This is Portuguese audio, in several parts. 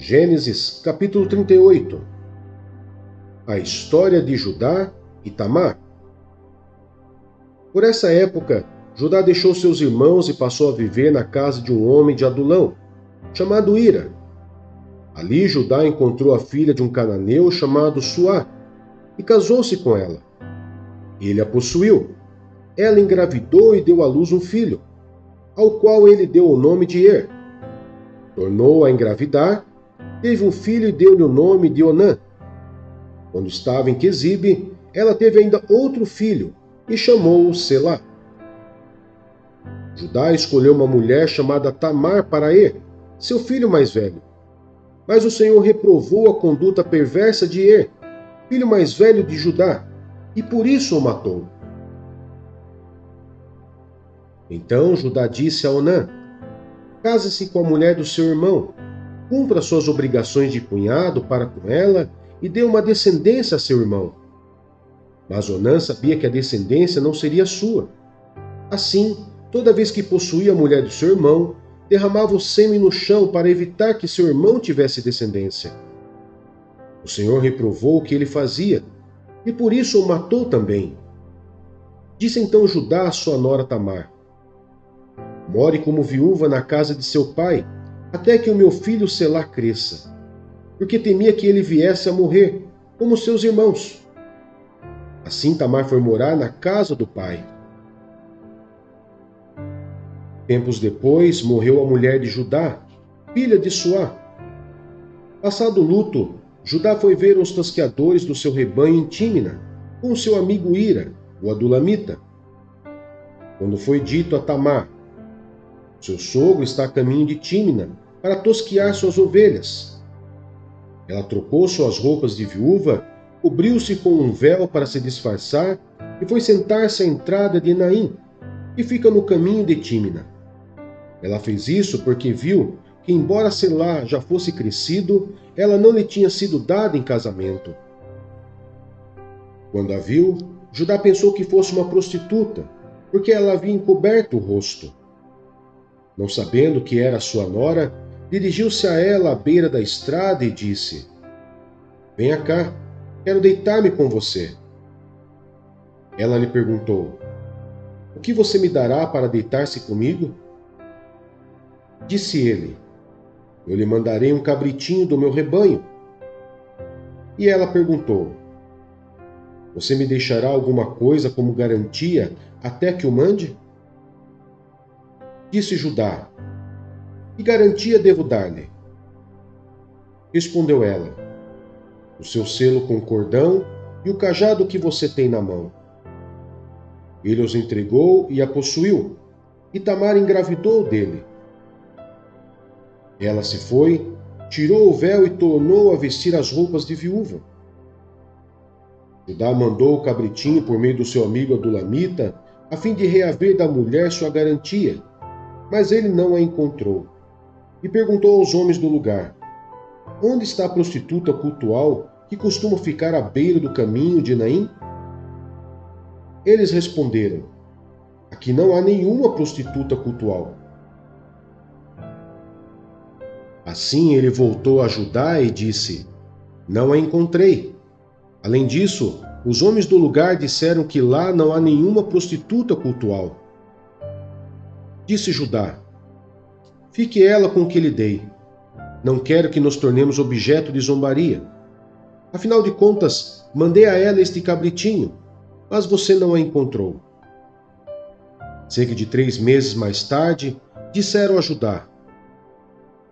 Gênesis capítulo 38. A história de Judá e Tamar. Por essa época, Judá deixou seus irmãos e passou a viver na casa de um homem de Adulão, chamado Ira. Ali Judá encontrou a filha de um cananeu chamado Suá e casou-se com ela. Ele a possuiu. Ela engravidou e deu à luz um filho, ao qual ele deu o nome de Er. Tornou a engravidar, teve um filho e deu-lhe o nome de Onã. Quando estava em Quezibe, ela teve ainda outro filho e chamou-o Selá. Judá escolheu uma mulher chamada Tamar para Er, seu filho mais velho. Mas o Senhor reprovou a conduta perversa de Er, filho mais velho de Judá, e por isso o matou. Então Judá disse a Onã: case-se com a mulher do seu irmão, cumpra suas obrigações de cunhado para com ela e dê uma descendência a seu irmão. Mas Onã sabia que a descendência não seria sua. Assim, toda vez que possuía a mulher do seu irmão, derramava o sêmen no chão para evitar que seu irmão tivesse descendência. O Senhor reprovou o que ele fazia, e por isso o matou também. Disse então Judá a sua nora Tamar: more como viúva na casa de seu pai, até que o meu filho Selá cresça, porque temia que ele viesse a morrer, como seus irmãos. Assim Tamar foi morar na casa do pai. Tempos depois, morreu a mulher de Judá, filha de Suá. Passado o luto, Judá foi ver os tosqueadores do seu rebanho em Tímina, com seu amigo Ira, o adulamita. Quando foi dito a Tamar: seu sogro está a caminho de Tímina para tosquear suas ovelhas. Ela trocou suas roupas de viúva, cobriu-se com um véu para se disfarçar e foi sentar-se à entrada de Enaim, que fica no caminho de Tímina. Ela fez isso porque viu que, embora Selá já fosse crescido, ela não lhe tinha sido dada em casamento. Quando a viu, Judá pensou que fosse uma prostituta, porque ela havia encoberto o rosto. Não sabendo que era sua nora, dirigiu-se a ela à beira da estrada e disse: venha cá, quero deitar-me com você. Ela lhe perguntou: o que você me dará para deitar-se comigo? Disse ele: eu lhe mandarei um cabritinho do meu rebanho. E ela perguntou: você me deixará alguma coisa como garantia até que o mande? Disse Judá: que garantia devo dar-lhe? Respondeu ela: o seu selo com cordão e o cajado que você tem na mão. Ele os entregou e a possuiu, e Tamar engravidou dele. Ela se foi, tirou o véu e tornou a vestir as roupas de viúva. Judá mandou o cabritinho por meio do seu amigo adulamita, a fim de reaver da mulher sua garantia, mas ele não a encontrou. E perguntou aos homens do lugar: onde está a prostituta cultual que costuma ficar à beira do caminho de Enaim? Eles responderam: aqui não há nenhuma prostituta cultual. Assim ele voltou a Judá e disse: não a encontrei. Além disso, os homens do lugar disseram que lá não há nenhuma prostituta cultual. Disse Judá: fique ela com o que lhe dei. Não quero que nos tornemos objeto de zombaria. Afinal de contas, mandei a ela este cabritinho, mas você não a encontrou. Cerca de 3 meses mais tarde, disseram a Judá: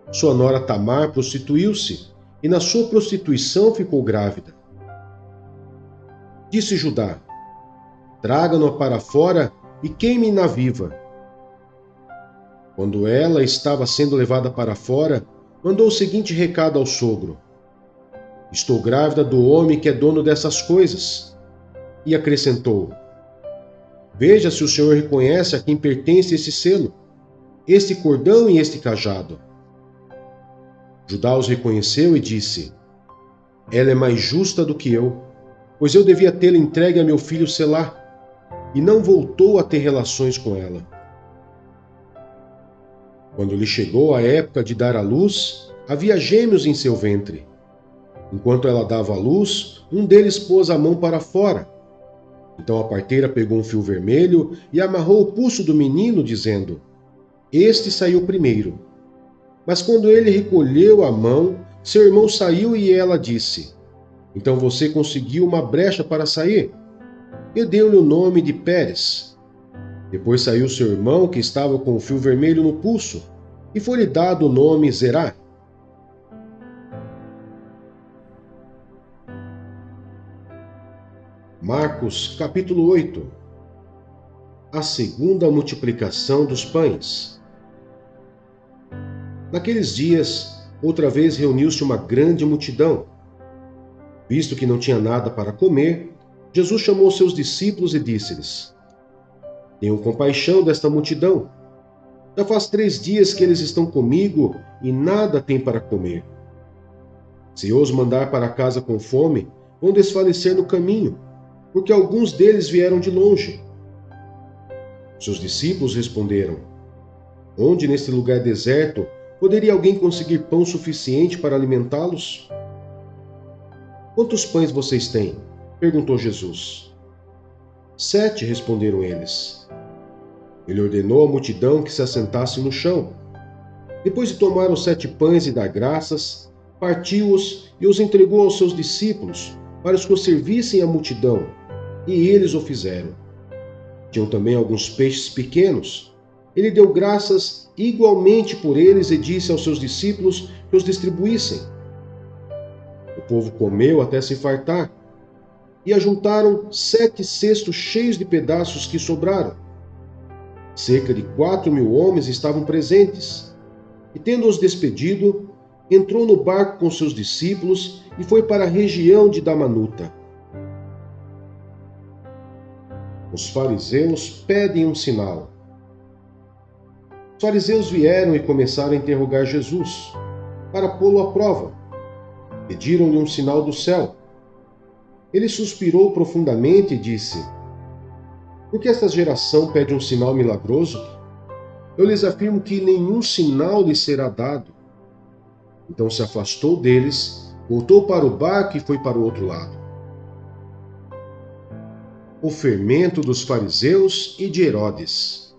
sua nora Tamar prostituiu-se e na sua prostituição ficou grávida. Disse Judá: traga-no para fora e queime-na viva. Quando ela estava sendo levada para fora, mandou o seguinte recado ao sogro: estou grávida do homem que é dono dessas coisas. E acrescentou: veja se o senhor reconhece a quem pertence esse selo, este cordão e este cajado. Judá os reconheceu e disse: ela é mais justa do que eu, pois eu devia tê-la entregue a meu filho Selá, e não voltou a ter relações com ela. Quando lhe chegou a época de dar à luz, havia gêmeos em seu ventre. Enquanto ela dava à luz, um deles pôs a mão para fora. Então a parteira pegou um fio vermelho e amarrou o pulso do menino, dizendo: Este saiu primeiro. Mas quando ele recolheu a mão, seu irmão saiu e ela disse: Então você conseguiu uma brecha para sair? E deu-lhe o nome de Pérez. Depois saiu seu irmão, que estava com o fio vermelho no pulso, e foi-lhe dado o nome Zerá. Marcos, capítulo 8. A segunda multiplicação dos pães. Naqueles dias, outra vez reuniu-se uma grande multidão. Visto que não tinha nada para comer, Jesus chamou seus discípulos e disse-lhes: Tenham compaixão desta multidão. Já faz 3 dias que eles estão comigo e nada têm para comer. Se eu os mandar para casa com fome, vão desfalecer no caminho, porque alguns deles vieram de longe. Seus discípulos responderam: Onde neste lugar deserto poderia alguém conseguir pão suficiente para alimentá-los? Quantos pães vocês têm? Perguntou Jesus. 7, responderam eles. Ele ordenou à multidão que se assentasse no chão. Depois de tomar os 7 pães e dar graças, partiu-os e os entregou aos seus discípulos, para os que servissem à multidão, e eles o fizeram. Tinham também alguns peixes pequenos. Ele deu graças igualmente por eles e disse aos seus discípulos que os distribuíssem. O povo comeu até se fartar, e ajuntaram 7 cestos cheios de pedaços que sobraram. Cerca de 4.000 homens estavam presentes, e tendo-os despedido, entrou no barco com seus discípulos e foi para a região de Damanuta. Os fariseus pedem um sinal. Os fariseus vieram e começaram a interrogar Jesus, para pô-lo à prova. Pediram-lhe um sinal do céu. Ele suspirou profundamente e disse: Por que esta geração pede um sinal milagroso? Eu lhes afirmo que nenhum sinal lhes será dado. Então se afastou deles, voltou para o barco e foi para o outro lado. O fermento dos fariseus e de Herodes.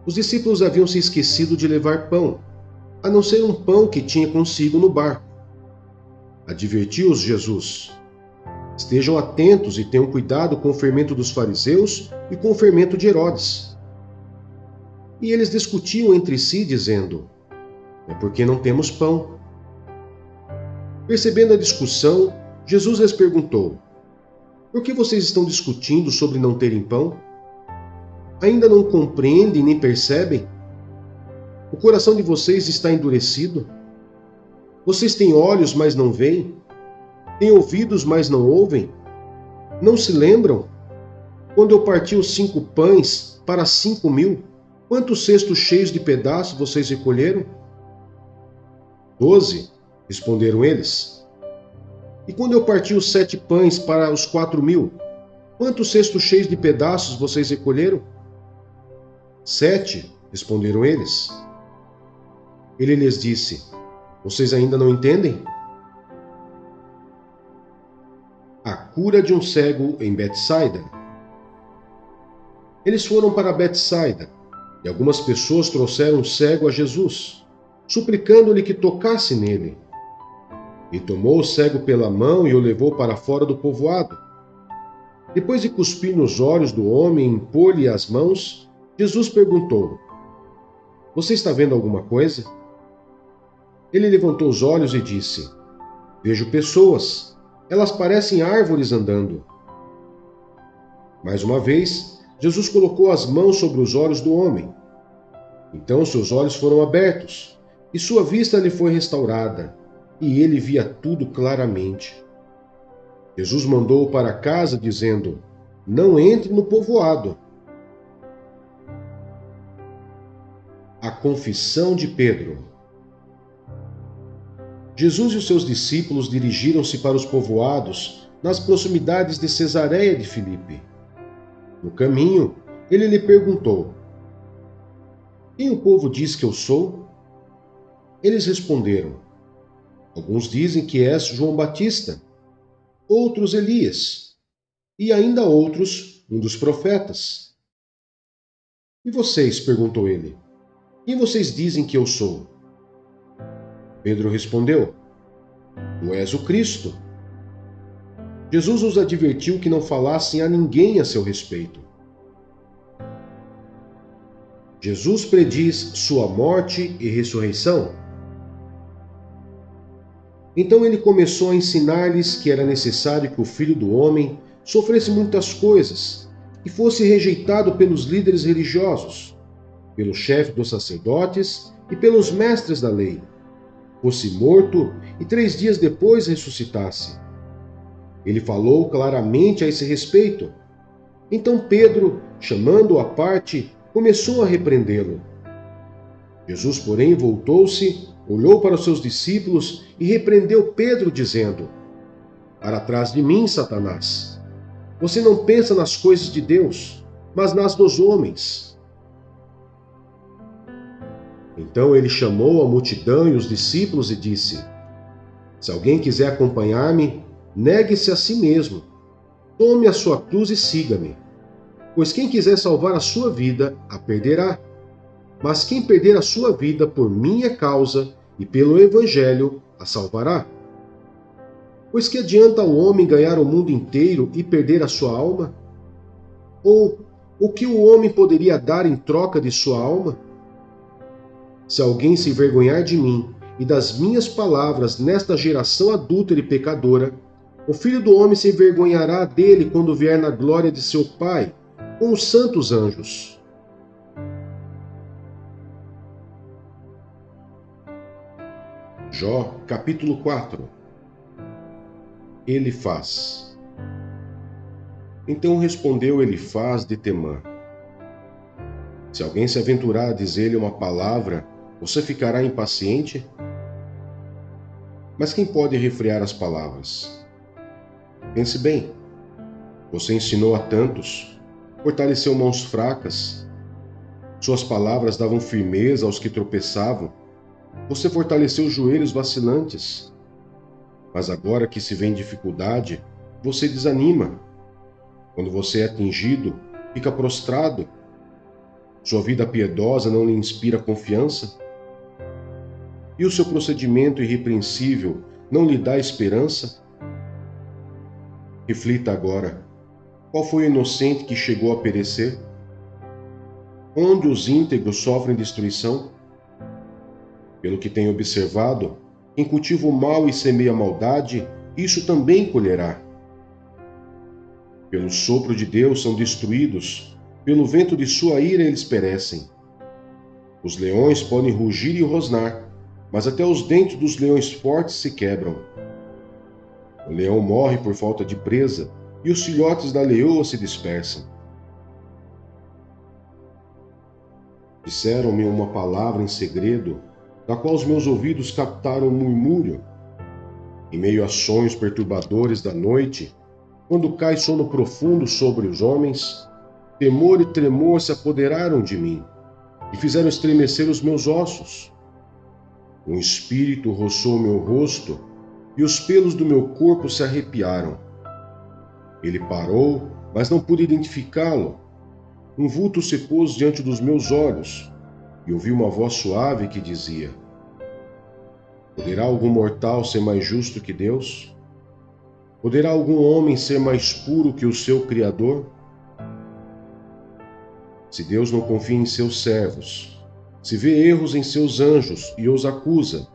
Os discípulos haviam se esquecido de levar pão, a não ser um pão que tinha consigo no barco. Advertiu-os Jesus: Estejam atentos e tenham cuidado com o fermento dos fariseus e com o fermento de Herodes. E eles discutiam entre si, dizendo: É porque não temos pão. Percebendo a discussão, Jesus lhes perguntou: Por que vocês estão discutindo sobre não terem pão? Ainda não compreendem nem percebem? O coração de vocês está endurecido? Vocês têm olhos, mas não veem? Têm ouvidos, mas não ouvem? Não se lembram? Quando eu parti os 5 pães para 5.000, quantos cestos cheios de pedaços vocês recolheram? 12, responderam eles. E quando eu parti os 7 pães para os 4.000, quantos cestos cheios de pedaços vocês recolheram? 7, responderam eles. Ele lhes disse: Vocês ainda não entendem? A cura de um cego em Betsaida. Eles foram para Betsaida, e algumas pessoas trouxeram um cego a Jesus, suplicando-lhe que tocasse nele. E tomou o cego pela mão e o levou para fora do povoado. Depois de cuspir nos olhos do homem e impor-lhe as mãos, Jesus perguntou: Você está vendo alguma coisa? Ele levantou os olhos e disse: Vejo pessoas, elas parecem árvores andando. Mais uma vez, Jesus colocou as mãos sobre os olhos do homem. Então seus olhos foram abertos, e sua vista lhe foi restaurada, e ele via tudo claramente. Jesus mandou-o para casa, dizendo: Não entre no povoado. A confissão de Pedro. Jesus e os seus discípulos dirigiram-se para os povoados nas proximidades de Cesareia de Filipe. No caminho, ele lhe perguntou: Quem o povo diz que eu sou? Eles responderam: alguns dizem que és João Batista, outros Elias, e ainda outros um dos profetas. E vocês? Perguntou ele. Quem vocês dizem que eu sou? Pedro respondeu: tu és o Cristo. Jesus os advertiu que não falassem a ninguém a seu respeito. Jesus prediz sua morte e ressurreição. Então ele começou a ensinar-lhes que era necessário que o Filho do Homem sofresse muitas coisas e fosse rejeitado pelos líderes religiosos, pelo chefe dos sacerdotes e pelos mestres da lei, fosse morto e 3 dias depois ressuscitasse. Ele falou claramente a esse respeito. Então Pedro, chamando-o à parte, começou a repreendê-lo. Jesus, porém, voltou-se, olhou para os seus discípulos e repreendeu Pedro, dizendo: para trás de mim, Satanás. Você não pensa nas coisas de Deus, mas nas dos homens. Então ele chamou a multidão e os discípulos e disse: se alguém quiser acompanhar-me, negue-se a si mesmo, tome a sua cruz e siga-me. Pois quem quiser salvar a sua vida, a perderá. Mas quem perder a sua vida por minha causa e pelo Evangelho, a salvará. Pois que adianta o homem ganhar o mundo inteiro e perder a sua alma? Ou o que o homem poderia dar em troca de sua alma? Se alguém se envergonhar de mim e das minhas palavras nesta geração adúltera e pecadora, o Filho do Homem se envergonhará dele quando vier na glória de seu Pai, com os santos anjos. Jó, capítulo 4. Elifaz. Então respondeu Elifaz de Temã: se alguém se aventurar a dizer-lhe uma palavra, você ficará impaciente? Mas quem pode refrear as palavras? Pense bem. Você ensinou a tantos, fortaleceu mãos fracas. Suas palavras davam firmeza aos que tropeçavam. Você fortaleceu joelhos vacilantes. Mas agora que se vê em dificuldade, você desanima. Quando você é atingido, fica prostrado. Sua vida piedosa não lhe inspira confiança? E o seu procedimento irrepreensível não lhe dá esperança? Reflita agora. Qual foi o inocente que chegou a perecer? Onde os íntegros sofrem destruição? Pelo que tenho observado, quem cultiva o mal e semeia a maldade, isso também colherá. Pelo sopro de Deus são destruídos, pelo vento de sua ira eles perecem. Os leões podem rugir e rosnar, mas até os dentes dos leões fortes se quebram. O leão morre por falta de presa, e os filhotes da leoa se dispersam. Disseram-me uma palavra em segredo, da qual os meus ouvidos captaram um murmúrio. Em meio a sonhos perturbadores da noite, quando cai sono profundo sobre os homens, temor e tremor se apoderaram de mim e fizeram estremecer os meus ossos. Um espírito roçou meu rosto e os pelos do meu corpo se arrepiaram. Ele parou, mas não pude identificá-lo. Um vulto se pôs diante dos meus olhos e ouvi uma voz suave que dizia: poderá algum mortal ser mais justo que Deus? Poderá algum homem ser mais puro que o seu Criador? Se Deus não confia em seus servos, se vê erros em seus anjos e os acusa,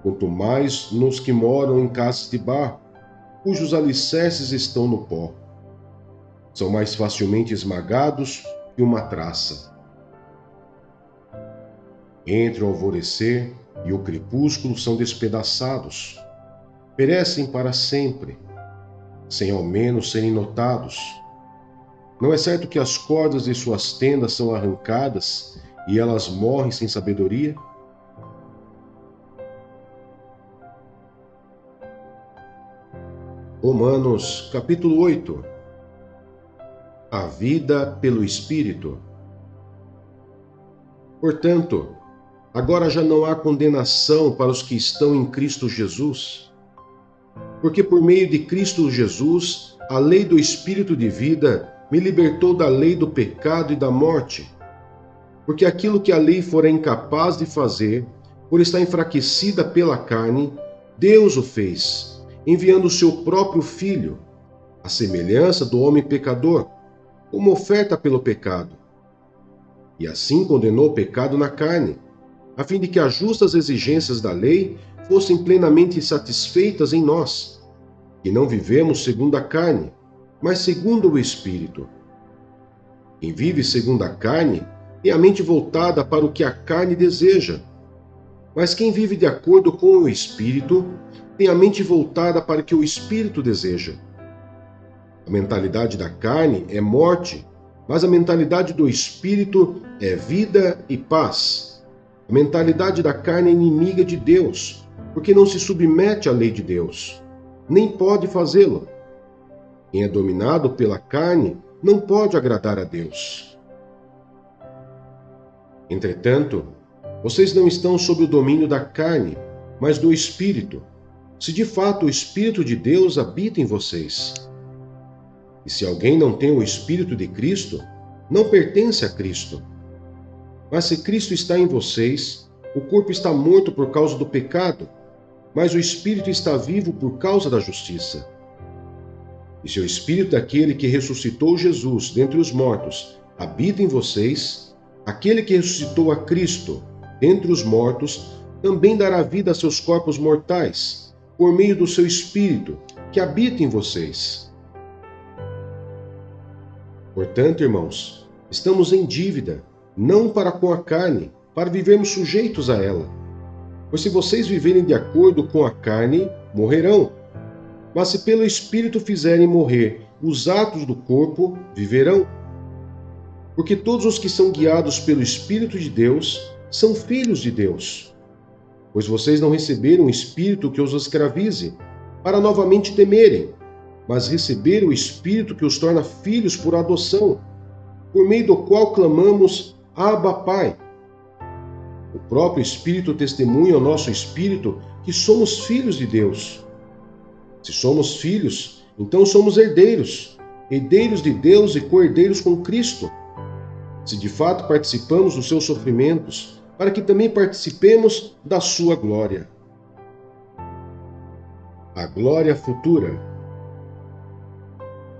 quanto mais nos que moram em casas de barro, cujos alicerces estão no pó. São mais facilmente esmagados que uma traça. Entre o alvorecer e o crepúsculo são despedaçados, perecem para sempre, sem ao menos serem notados. Não é certo que as cordas de suas tendas são arrancadas e elas morrem sem sabedoria? Romanos, capítulo 8. A vida pelo Espírito. Portanto, agora já não há condenação para os que estão em Cristo Jesus. Porque por meio de Cristo Jesus, a lei do Espírito de vida me libertou da lei do pecado e da morte. Porque aquilo que a lei fora incapaz de fazer, por estar enfraquecida pela carne, Deus o fez, enviando o seu próprio Filho, à semelhança do homem pecador, como oferta pelo pecado. E assim condenou o pecado na carne, a fim de que as justas exigências da lei fossem plenamente satisfeitas em nós, que não vivemos segundo a carne, mas segundo o Espírito. Quem vive segundo a carne tem a mente voltada para o que a carne deseja, mas quem vive de acordo com o Espírito tem a mente voltada para o que o Espírito deseja. A mentalidade da carne é morte, mas a mentalidade do Espírito é vida e paz. A mentalidade da carne é inimiga de Deus, porque não se submete à lei de Deus, nem pode fazê-lo. Quem é dominado pela carne não pode agradar a Deus. Entretanto, vocês não estão sob o domínio da carne, mas do Espírito, se de fato o Espírito de Deus habita em vocês. E se alguém não tem o Espírito de Cristo, não pertence a Cristo. Mas se Cristo está em vocês, o corpo está morto por causa do pecado, mas o Espírito está vivo por causa da justiça. E se o Espírito daquele que ressuscitou Jesus dentre os mortos habita em vocês, aquele que ressuscitou a Cristo dentre os mortos também dará vida a seus corpos mortais, por meio do seu Espírito, que habita em vocês. Portanto, irmãos, estamos em dívida, não para com a carne, para vivermos sujeitos a ela. Pois se vocês viverem de acordo com a carne, morrerão. Mas se pelo Espírito fizerem morrer os atos do corpo, viverão. Porque todos os que são guiados pelo Espírito de Deus são filhos de Deus. Pois vocês não receberam o Espírito que os escravize, para novamente temerem, mas receberam o Espírito que os torna filhos por adoção, por meio do qual clamamos, Abba, Pai. O próprio Espírito testemunha ao nosso espírito que somos filhos de Deus. Se somos filhos, então somos herdeiros, herdeiros de Deus e co-herdeiros com Cristo. Se de fato participamos dos seus sofrimentos, para que também participemos da sua glória. A glória futura.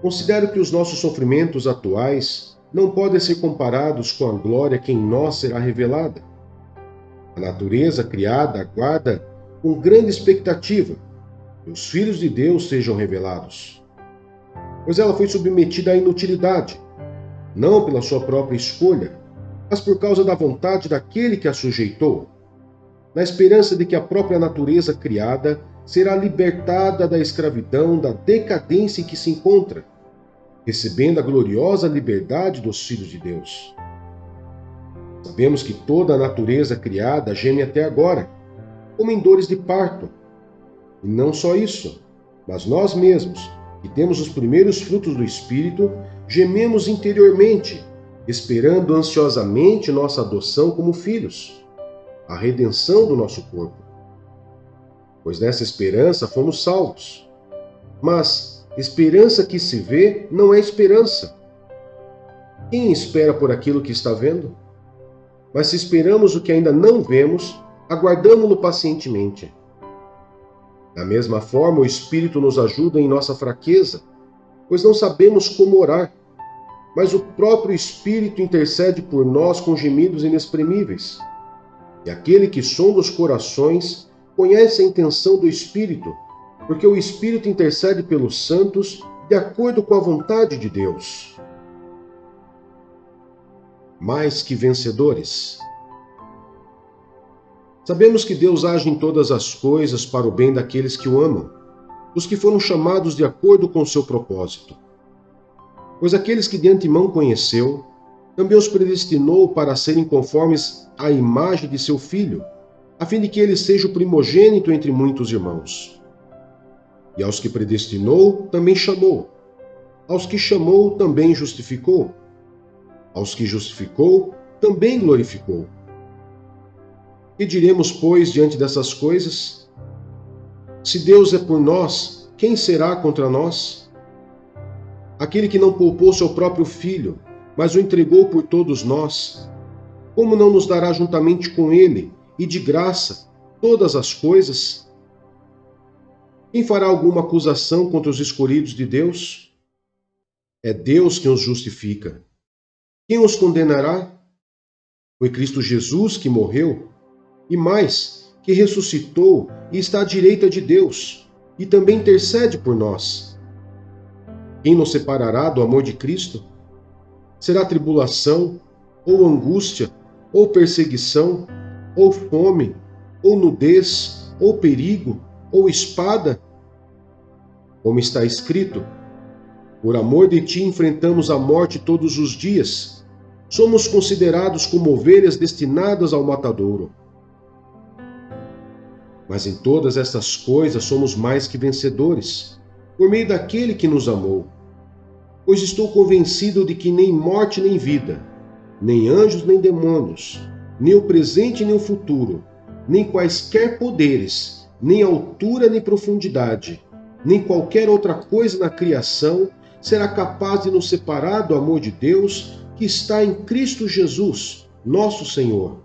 Considero que os nossos sofrimentos atuais não podem ser comparados com a glória que em nós será revelada. A natureza criada aguarda com grande expectativa que os filhos de Deus sejam revelados, pois ela foi submetida à inutilidade, não pela sua própria escolha, mas por causa da vontade daquele que a sujeitou, na esperança de que a própria natureza criada será libertada da escravidão, da decadência em que se encontra, recebendo a gloriosa liberdade dos filhos de Deus. Sabemos que toda a natureza criada geme até agora, como em dores de parto. E não só isso, mas nós mesmos, que temos os primeiros frutos do Espírito, gememos interiormente, esperando ansiosamente nossa adoção como filhos, a redenção do nosso corpo. Pois nessa esperança fomos salvos. Mas esperança que se vê não é esperança. Quem espera por aquilo que está vendo? Mas se esperamos o que ainda não vemos, aguardamo-lo pacientemente. Da mesma forma, o Espírito nos ajuda em nossa fraqueza, pois não sabemos como orar, mas o próprio Espírito intercede por nós com gemidos inexprimíveis. E aquele que sonda os corações conhece a intenção do Espírito, porque o Espírito intercede pelos santos de acordo com a vontade de Deus. Mais que vencedores. Sabemos que Deus age em todas as coisas para o bem daqueles que o amam, dos que foram chamados de acordo com o seu propósito. Pois aqueles que de antemão conheceu, também os predestinou para serem conformes à imagem de seu Filho, a fim de que ele seja o primogênito entre muitos irmãos. E aos que predestinou, também chamou. Aos que chamou, também justificou. Aos que justificou, também glorificou. Que diremos, pois, diante dessas coisas? Se Deus é por nós, quem será contra nós? Aquele que não poupou seu próprio filho, mas o entregou por todos nós, como não nos dará juntamente com ele, e de graça, todas as coisas? Quem fará alguma acusação contra os escolhidos de Deus? É Deus quem os justifica. Quem os condenará? Foi Cristo Jesus que morreu, e mais, que ressuscitou e está à direita de Deus, e também intercede por nós. Quem nos separará do amor de Cristo? Será tribulação, ou angústia, ou perseguição, ou fome, ou nudez, ou perigo, ou espada? Como está escrito: por amor de ti enfrentamos a morte todos os dias. Somos considerados como ovelhas destinadas ao matadouro. Mas em todas estas coisas somos mais que vencedores, por meio daquele que nos amou. Pois estou convencido de que nem morte nem vida, nem anjos nem demônios, nem o presente nem o futuro, nem quaisquer poderes, nem altura nem profundidade, nem qualquer outra coisa na criação será capaz de nos separar do amor de Deus que está em Cristo Jesus, nosso Senhor.